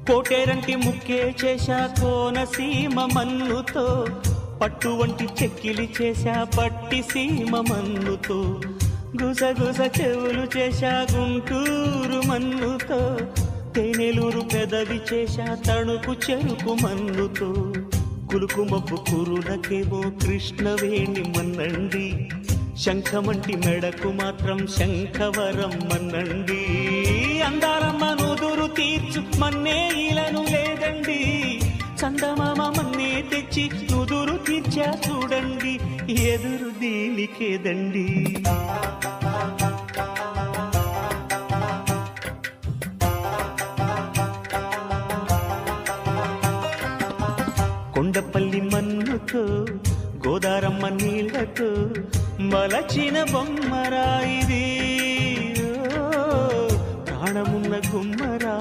కోటేరంటి ముక్కే చేశా కోనసీమ మన్నుతో, పట్టు వంటి చెక్కిలి చేశా పట్టి సీమ మన్నుతో, గుసగుస చెవులు చేశా గుంటూరు మన్నుతో, తేనెలూరు పెదవి చేశా తణుకు చెరుకు మన్నుతో, కులుకు మబ్బు కురులకేమో కృష్ణవేణి మన్నండి, శంఖమంటి మెడకు మాత్రం శంఖవరం మన్నండి, అందాలమ్మ నుదురు తీర్చు మన్నే ఇలను లేదండి, చందమామ మన్నే తెచ్చి నుదురు తీర్చా చూడండి, ఎదురు దీనికేదండి. కొండపల్లి మన్నుతో గోదారమ్మ నీళ్లతో మలచిన బొమ్మరాయిది, ప్రాణమున్న గుమ్మరా